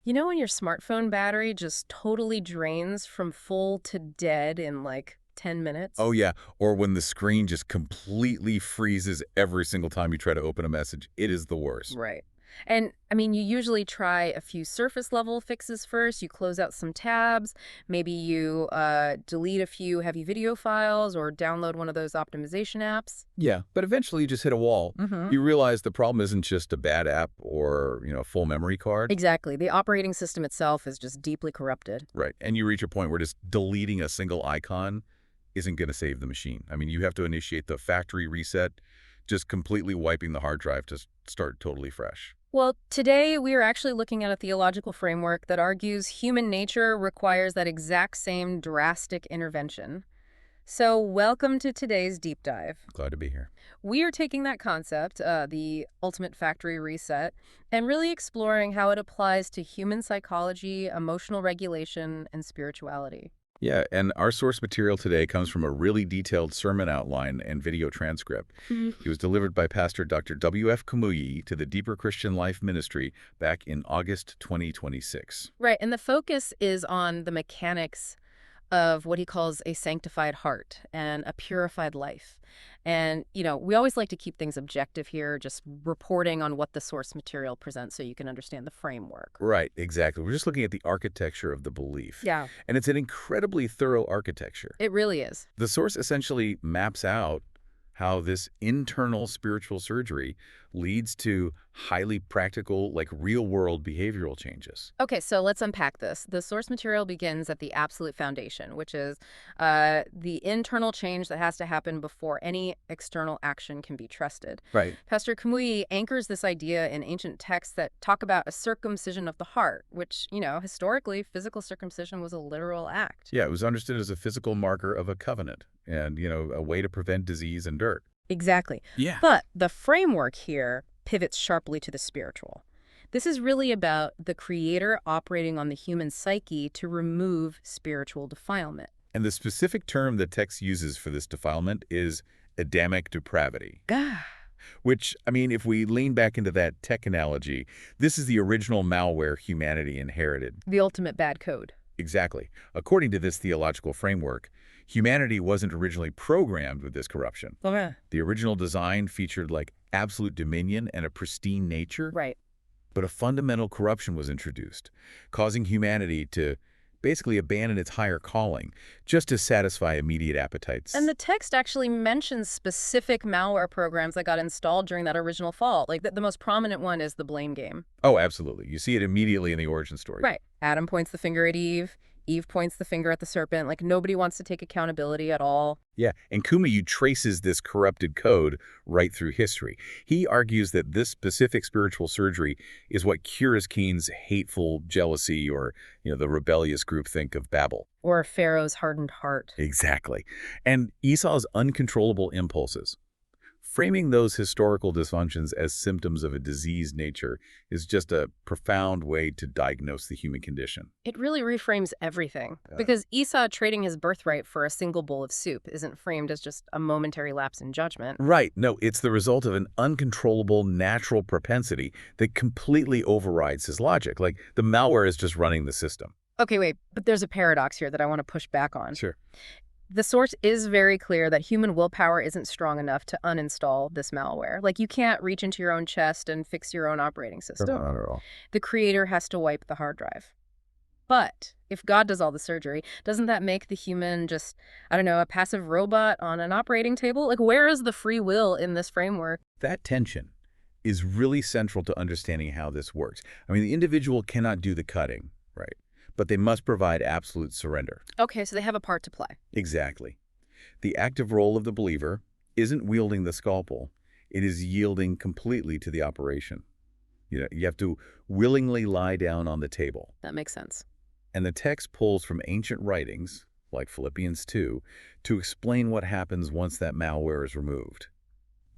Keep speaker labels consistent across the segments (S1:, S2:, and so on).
S1: You know when your smartphone battery just totally drains from full to dead in like 10 minutes?
S2: Oh, yeah. Or when the screen just completely freezes every single time you try to open a message. It is the worst.
S1: Right. And I mean, you usually try a few surface level fixes first. You close out some tabs. Maybe you delete a few heavy video files or download one of those optimization apps.
S2: Yeah, but eventually you just hit a wall.
S1: Mm-hmm.
S2: You realize the problem isn't just a bad app or, a full memory card.
S1: Exactly. The operating system itself is just deeply corrupted.
S2: Right. And you reach a point where just deleting a single icon isn't going to save the machine. I mean, you have to initiate the factory reset, just completely wiping the hard drive to start totally fresh.
S1: Well, today we are actually looking at a theological framework that argues human nature requires that exact same drastic intervention. So, welcome to today's deep dive.
S2: Glad to be here.
S1: We are taking that concept, the ultimate factory reset, and really exploring how it applies to human psychology, emotional regulation, and spirituality.
S2: Yeah, and our source material today comes from a really detailed sermon outline and video transcript. It was delivered by Pastor Dr. W.F. Kumuyi to the Deeper Christian Life Ministry back in August 2026.
S1: Right, and the focus is on the mechanics of what he calls a sanctified heart and a purified life. And, we always like to keep things objective here, just reporting on what the source material presents so you can understand the framework.
S2: Right, exactly. We're just looking at the architecture of the belief.
S1: Yeah,
S2: And it's an incredibly thorough architecture.
S1: it really is.
S2: The source essentially maps out how this internal spiritual surgery leads to highly practical, like real-world behavioral changes.
S1: Okay, so let's unpack this. The source material begins at the absolute foundation, which is the internal change that has to happen before any external action can be trusted.
S2: Right.
S1: Pastor Kumuyi anchors this idea in ancient texts that talk about a circumcision of the heart, which, historically, physical circumcision was a literal act.
S2: Yeah, it was understood as a physical marker of a covenant and, a way to prevent disease and dirt.
S1: Exactly.
S2: Yeah.
S1: But the framework here pivots sharply to the spiritual. This is really about the Creator operating on the human psyche to remove spiritual defilement.
S2: And the specific term the text uses for this defilement is Adamic depravity.
S1: Ah,
S2: Which, I mean, if we lean back into that tech analogy, this is the original malware humanity inherited.
S1: the ultimate bad code.
S2: Exactly. According to this theological framework, humanity wasn't originally programmed with this corruption.
S1: Okay.
S2: The original design featured like absolute dominion and a pristine nature,
S1: Right.
S2: but a fundamental corruption was introduced, causing humanity to basically abandon its higher calling just to satisfy immediate appetites.
S1: And the text actually mentions specific malware programs that got installed during that original fall. Like the most prominent one is the blame game.
S2: Oh, absolutely. You see it immediately in the origin story.
S1: Right. Adam points the finger at Eve. Eve points the finger at the serpent. Like nobody wants to take accountability at all.
S2: Yeah, and Kumuyi traces this corrupted code right through history. He argues that this specific spiritual surgery is what cures Cain's hateful jealousy or, the rebellious groupthink of Babel.
S1: Or Pharaoh's hardened heart.
S2: Exactly. And Esau's uncontrollable impulses. Framing those historical dysfunctions as symptoms of a diseased nature is just a profound way to diagnose the human condition.
S1: It really reframes everything. Because Esau trading his birthright for a single bowl of soup isn't framed as just a momentary lapse in judgment.
S2: Right. No, it's the result of an uncontrollable natural propensity that completely overrides his logic. Like the malware is just running the system.
S1: Okay, wait, but there's a paradox here that I want to push back on.
S2: Sure.
S1: The source is very clear that human willpower isn't strong enough to uninstall this malware. Like, you can't reach into your own chest and fix your own operating system.
S2: Not at all.
S1: The Creator has to wipe the hard drive. But if God does all the surgery, doesn't that make the human just, I don't know, a passive robot on an operating table? Like, where is the free will in this framework?
S2: That tension is really central to understanding how this works. I mean, the individual cannot do the cutting, right? But they must provide absolute surrender.
S1: Okay, so they have a part to play.
S2: Exactly. The active role of the believer isn't wielding the scalpel. It is yielding completely to the operation. You have to willingly lie down on the table.
S1: That makes sense.
S2: And the text pulls from ancient writings, like Philippians 2, to explain what happens once that malware is removed.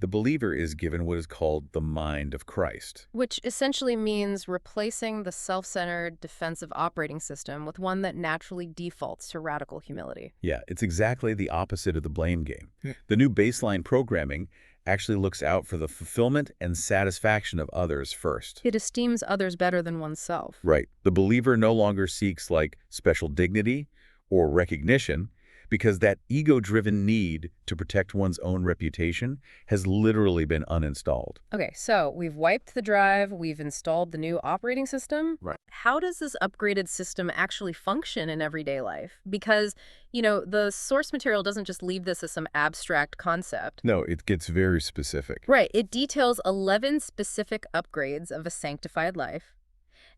S2: The believer is given what is called the mind of Christ.
S1: Which essentially means replacing the self-centered defensive operating system with one that naturally defaults to radical humility.
S2: Yeah, it's exactly the opposite of the blame game. The new baseline programming actually looks out for the fulfillment and satisfaction of others first.
S1: It esteems others better than oneself.
S2: Right. The believer no longer seeks like special dignity or recognition because that ego-driven need to protect one's own reputation has literally been uninstalled.
S1: Okay, so we've wiped the drive, we've installed the new operating system.
S2: Right.
S1: How does this upgraded system actually function in everyday life? Because, the source material doesn't just leave this as some abstract concept.
S2: No, it gets very specific.
S1: Right, it details 11 specific upgrades of a sanctified life.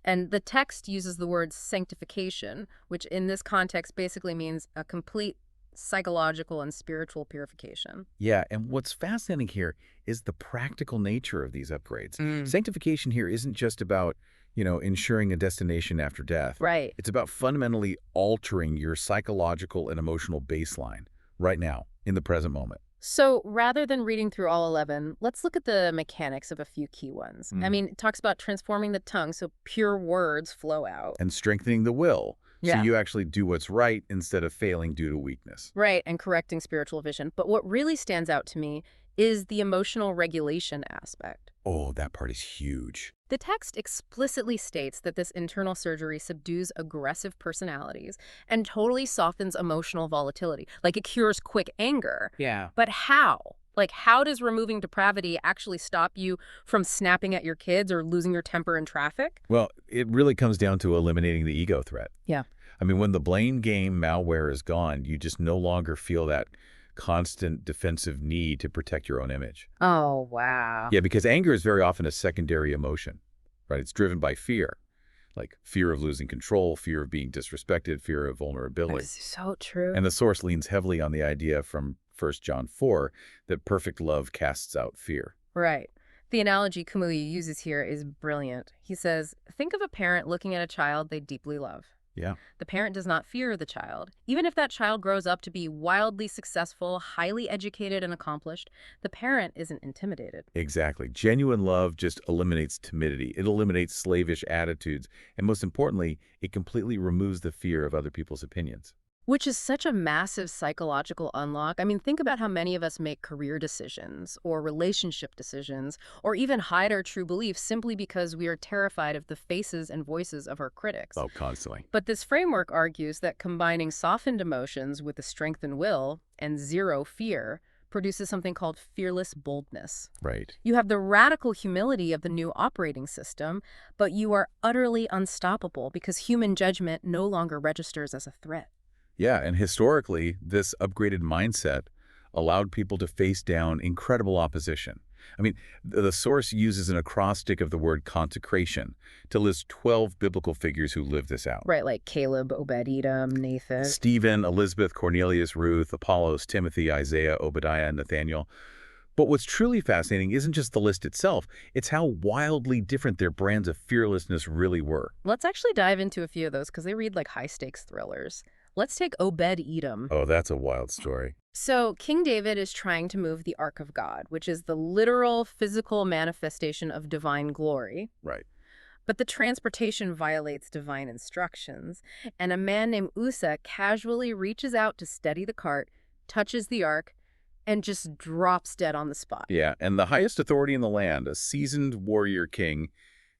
S1: And the text uses the word sanctification, which in this context basically means a complete psychological and spiritual purification.
S2: Yeah, and what's fascinating here is the practical nature of these upgrades.
S1: Mm.
S2: Sanctification here isn't just about, ensuring a destination after death.
S1: Right.
S2: It's about fundamentally altering your psychological and emotional baseline right now, in the present moment.
S1: So rather than reading through all 11, let's look at the mechanics of a few key ones. I mean, it talks about transforming the tongue so pure words flow out.
S2: And strengthening the will, so
S1: Yeah.
S2: you actually do what's right instead of failing due to weakness.
S1: Right, and correcting spiritual vision. But what really stands out to me is the emotional regulation aspect.
S2: Oh, that part is huge.
S1: The text explicitly states that this internal surgery subdues aggressive personalities and totally softens emotional volatility. Like it cures quick anger.
S2: Yeah.
S1: But how? Like, how does removing depravity actually stop you from snapping at your kids or losing your temper in traffic?
S2: Well, it really comes down to eliminating the ego threat.
S1: Yeah.
S2: I mean, when the blame game malware is gone, you just no longer feel that constant defensive need to protect your own image.
S1: Oh, wow.
S2: Yeah, because anger is very often a secondary emotion, right? It's driven by fear, like fear of losing control, fear of being disrespected, fear of vulnerability.
S1: That's so true.
S2: And the source leans heavily on the idea from 1 John 4 that perfect love casts out fear.
S1: Right. The analogy Kumuyi uses here is brilliant. He says, think of a parent looking at a child they deeply love.
S2: Yeah.
S1: The parent does not fear the child. Even if that child grows up to be wildly successful, highly educated, and accomplished, the parent isn't intimidated.
S2: Exactly. Genuine love just eliminates timidity. It eliminates slavish attitudes. And most importantly, it completely removes the fear of other people's opinions.
S1: Which is such a massive psychological unlock. I mean, think about how many of us make career decisions or relationship decisions or even hide our true beliefs simply because we are terrified of the faces and voices of our critics.
S2: Oh, constantly.
S1: But this framework argues that combining softened emotions with a strengthened will and zero fear produces something called fearless boldness.
S2: Right.
S1: You have the radical humility of the new operating system, but you are utterly unstoppable because human judgment no longer registers as a threat.
S2: Yeah, and historically, this upgraded mindset allowed people to face down incredible opposition. I mean, the source uses an acrostic of the word consecration to list 12 biblical figures who lived this out.
S1: Right, like Caleb, Obed-Edom, Nathan.
S2: Stephen, Elizabeth, Cornelius, Ruth, Apollos, Timothy, Isaiah, Obadiah, and Nathaniel. But what's truly fascinating isn't just the list itself, it's how wildly different their brands of fearlessness really were.
S1: Let's actually dive into a few of those because they read like high-stakes thrillers. Let's take Obed-Edom.
S2: Oh, that's a wild story.
S1: So King David is trying to move the Ark of God, which is the literal physical manifestation of divine glory.
S2: Right.
S1: But the transportation violates divine instructions, and a man named Uzzah casually reaches out to steady the cart, touches the Ark, and just drops dead on the spot.
S2: Yeah, and the highest authority in the land, a seasoned warrior king,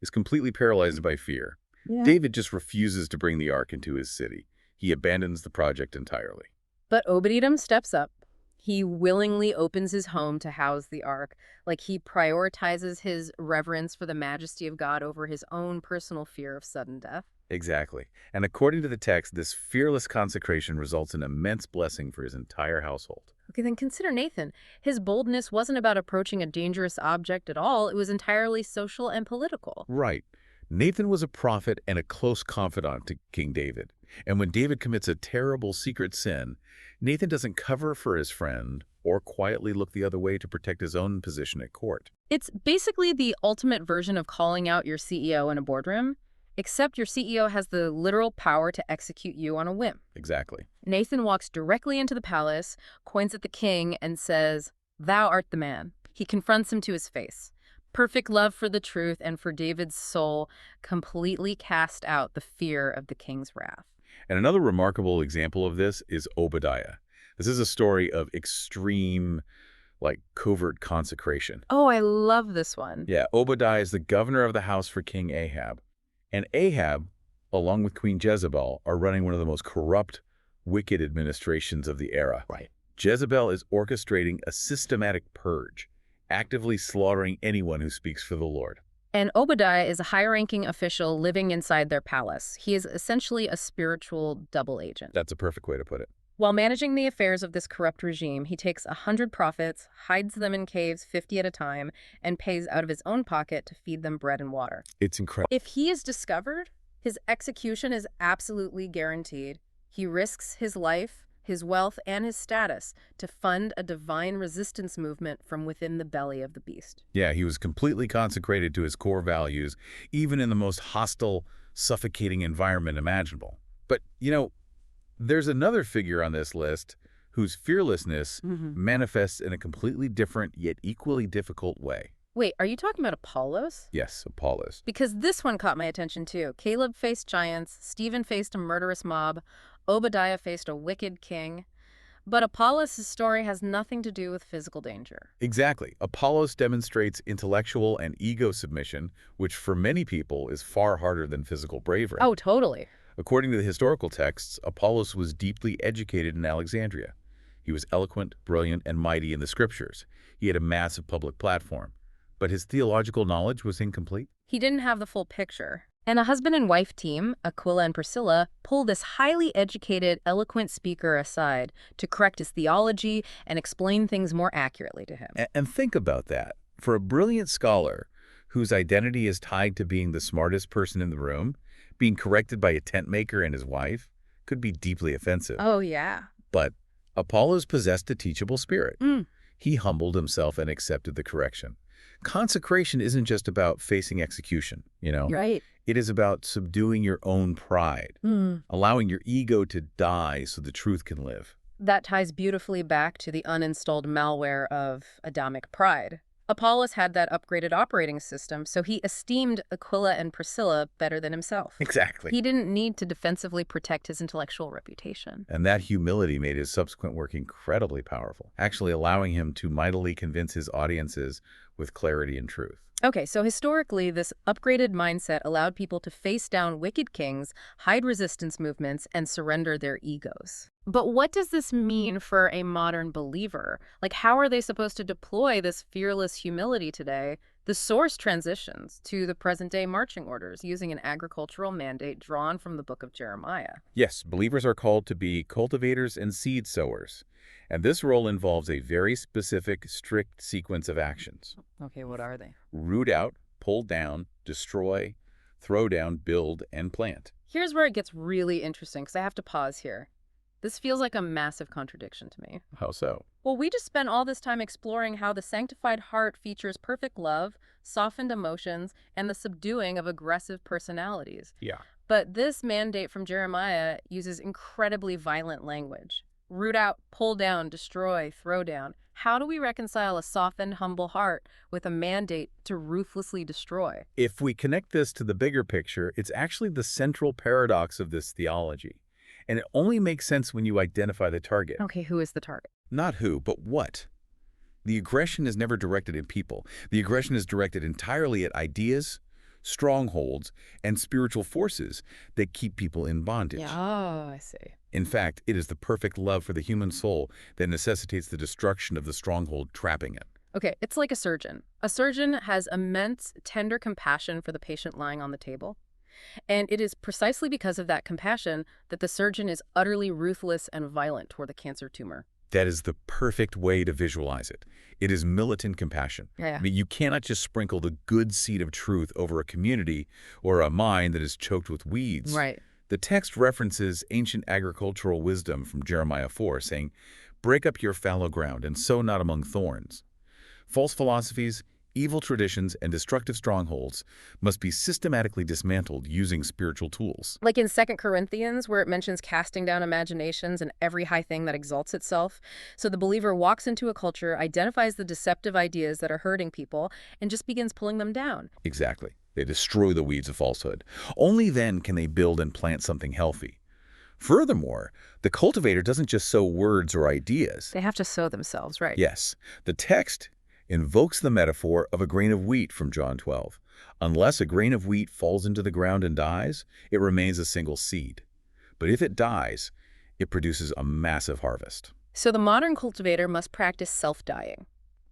S2: is completely paralyzed by fear.
S1: Yeah.
S2: David just refuses to bring the Ark into his city. He abandons the project entirely.
S1: But Obed-Edom steps up. He willingly opens his home to house the Ark. Like he prioritizes his reverence for the majesty of God over his own personal fear of sudden death.
S2: Exactly. And according to the text, this fearless consecration results in immense blessing for his entire household.
S1: Okay, then consider Nathan. His boldness wasn't about approaching a dangerous object at all. It was entirely social and political.
S2: Right. Nathan was a prophet and a close confidant to King David. And when David commits a terrible secret sin, Nathan doesn't cover for his friend or quietly look the other way to protect his own position at court.
S1: It's basically the ultimate version of calling out your CEO in a boardroom, except your CEO has the literal power to execute you on a whim.
S2: Exactly.
S1: Nathan walks directly into the palace, points at the king, and says, "Thou art the man." He confronts him to his face. Perfect love for the truth and for David's soul completely cast out the fear of the king's wrath.
S2: And another remarkable example of this is Obadiah. This is a story of extreme, like covert consecration.
S1: Oh, I love this one.
S2: Yeah, Obadiah is the governor of the house for King Ahab. And Ahab, along with Queen Jezebel, are running one of the most corrupt, wicked administrations of the era.
S3: Right.
S2: Jezebel is orchestrating a systematic purge, actively slaughtering anyone who speaks for the Lord.
S1: And Obadiah is a high-ranking official living inside their palace. He is essentially a spiritual double agent.
S2: That's a perfect way to put it.
S1: While managing the affairs of this corrupt regime, he takes 100 prophets, hides them in caves 50 at a time, and pays out of his own pocket to feed them bread and water.
S2: It's incredible.
S1: If he is discovered, his execution is absolutely guaranteed. He risks his life, his wealth, and his status to fund a divine resistance movement from within the belly of the beast.
S2: Yeah, he was completely consecrated to his core values, even in the most hostile, suffocating environment imaginable. But, there's another figure on this list whose fearlessness manifests in a completely different yet equally difficult way.
S1: Wait, are you talking about Apollos?
S2: Yes, Apollos.
S1: Because this one caught my attention too. Caleb faced giants, Stephen faced a murderous mob, Obadiah faced a wicked king. But Apollos' story has nothing to do with physical danger.
S2: Exactly. Apollos demonstrates intellectual and ego submission, which for many people is far harder than physical bravery.
S1: Oh, totally.
S2: According to the historical texts, Apollos was deeply educated in Alexandria. He was eloquent, brilliant, and mighty in the scriptures. He had a massive public platform. But his theological knowledge was incomplete.
S1: He didn't have the full picture. And a husband and wife team, Aquila and Priscilla, pull this highly educated, eloquent speaker aside to correct his theology and explain things more accurately to him.
S2: And think about that. For a brilliant scholar whose identity is tied to being the smartest person in the room, being corrected by a tent maker and his wife could be deeply offensive.
S1: Oh, yeah.
S2: But Apollos possessed a teachable spirit. He humbled himself and accepted the correction. Consecration isn't just about facing execution,
S1: Right.
S2: It is about subduing your own pride, allowing your ego to die so the truth can live.
S1: That ties beautifully back to the uninstalled malware of Adamic pride. Apollos had that upgraded operating system, so he esteemed Aquila and Priscilla better than himself.
S2: Exactly.
S1: He didn't need to defensively protect his intellectual reputation.
S2: And that humility made his subsequent work incredibly powerful, actually allowing him to mightily convince his audiences with clarity and truth.
S1: Okay, so historically, this upgraded mindset allowed people to face down wicked kings, hide resistance movements, and surrender their egos. But what does this mean for a modern believer? Like, how are they supposed to deploy this fearless humility today? The source transitions to the present-day marching orders using an agricultural mandate drawn from the book of Jeremiah.
S2: Yes, believers are called to be cultivators and seed sowers. And this role involves a very specific, strict sequence of actions.
S1: Okay, what are they?
S2: Root out, pull down, destroy, throw down, build, and plant.
S1: Here's where it gets really interesting, because I have to pause here. This feels like a massive contradiction to me.
S2: How so?
S1: Well, we just spent all this time exploring how the sanctified heart features perfect love, softened emotions, and the subduing of aggressive personalities.
S2: Yeah.
S1: But this mandate from Jeremiah uses incredibly violent language. Root out, pull down, destroy, throw down. How do we reconcile a softened, humble heart with a mandate to ruthlessly destroy?
S2: If we connect this to the bigger picture, it's actually the central paradox of this theology. And it only makes sense when you identify the target.
S1: Okay, who is the target?
S2: Not who, but what. The aggression is never directed at people. The aggression is directed entirely at ideas, strongholds, and spiritual forces that keep people in bondage.
S1: Yeah, oh, I see.
S2: In fact, it is the perfect love for the human soul that necessitates the destruction of the stronghold trapping it.
S1: Okay, it's like a surgeon. A surgeon has immense, tender compassion for the patient lying on the table. And it is precisely because of that compassion that the surgeon is utterly ruthless and violent toward the cancer tumor.
S2: That is the perfect way to visualize it. It is militant compassion.
S1: Yeah.
S2: I mean, you cannot just sprinkle the good seed of truth over a community or a mind that is choked with weeds.
S1: Right.
S2: The text references ancient agricultural wisdom from Jeremiah 4, saying, "Break up your fallow ground and sow not among thorns." False philosophies, evil traditions, and destructive strongholds must be systematically dismantled using spiritual tools.
S1: Like in 2 Corinthians, where it mentions casting down imaginations and every high thing that exalts itself. So the believer walks into a culture, identifies the deceptive ideas that are hurting people, and just begins pulling them down.
S2: Exactly. They destroy the weeds of falsehood. Only then can they build and plant something healthy. Furthermore, the cultivator doesn't just sow words or ideas.
S1: They have to sow themselves, right?
S2: Yes, the text invokes the metaphor of a grain of wheat from John 12. Unless a grain of wheat falls into the ground and dies, it remains a single seed. But if it dies, it produces a massive harvest.
S1: So the modern cultivator must practice self-dying,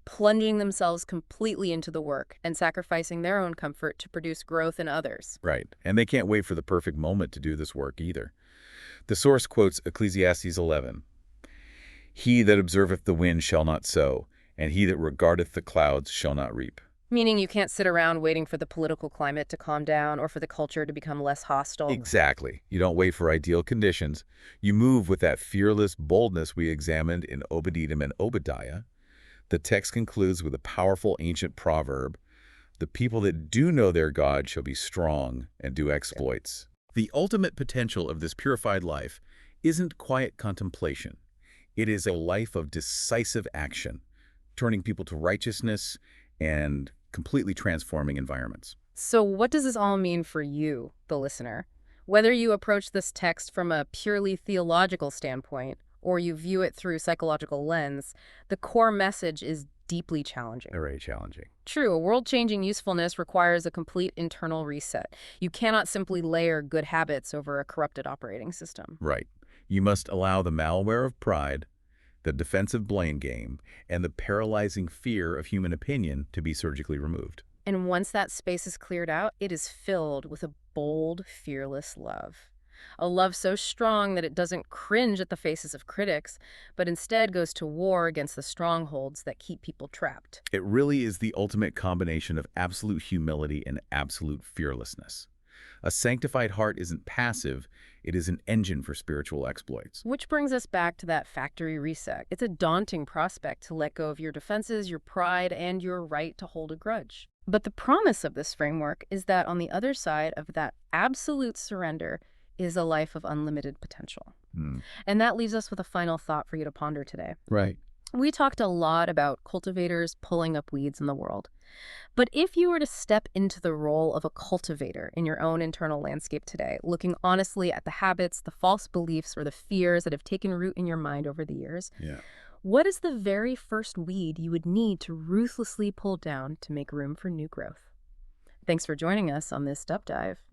S1: plunging themselves completely into the work and sacrificing their own comfort to produce growth in others.
S2: Right, and they can't wait for the perfect moment to do this work either. The source quotes Ecclesiastes 11. He that observeth the wind shall not sow, and he that regardeth the clouds shall not reap.
S1: Meaning you can't sit around waiting for the political climate to calm down or for the culture to become less hostile.
S2: Exactly. You don't wait for ideal conditions. You move with that fearless boldness we examined in Obed-Edom and Obadiah. The text concludes with a powerful ancient proverb, "The people that do know their God shall be strong and do exploits." The ultimate potential of this purified life isn't quiet contemplation. It is a life of decisive action, turning people to righteousness and completely transforming environments.
S1: So what does this all mean for you, the listener? Whether you approach this text from a purely theological standpoint or you view it through psychological lens, the core message is deeply challenging.
S2: Very challenging.
S1: True, a world-changing usefulness requires a complete internal reset. You cannot simply layer good habits over a corrupted operating system.
S2: Right. You must allow the malware of pride, the defensive blame game, and the paralyzing fear of human opinion to be surgically removed.
S1: And once that space is cleared out, it is filled with a bold, fearless love. A love so strong that it doesn't cringe at the faces of critics, but instead goes to war against the strongholds that keep people trapped.
S2: It really is the ultimate combination of absolute humility and absolute fearlessness. A sanctified heart isn't passive, it is an engine for spiritual exploits.
S1: Which brings us back to that factory reset. It's a daunting prospect to let go of your defenses, your pride, and your right to hold a grudge. But the promise of this framework is that on the other side of that absolute surrender is a life of unlimited potential. And that leaves us with a final thought for you to ponder today.
S2: Right.
S1: We talked a lot about cultivators pulling up weeds in the world. But if you were to step into the role of a cultivator in your own internal landscape today, looking honestly at the habits, the false beliefs, or the fears that have taken root in your mind over the years, what is the very first weed you would need to ruthlessly pull down to make room for new growth? Thanks for joining us on this Dub Dive.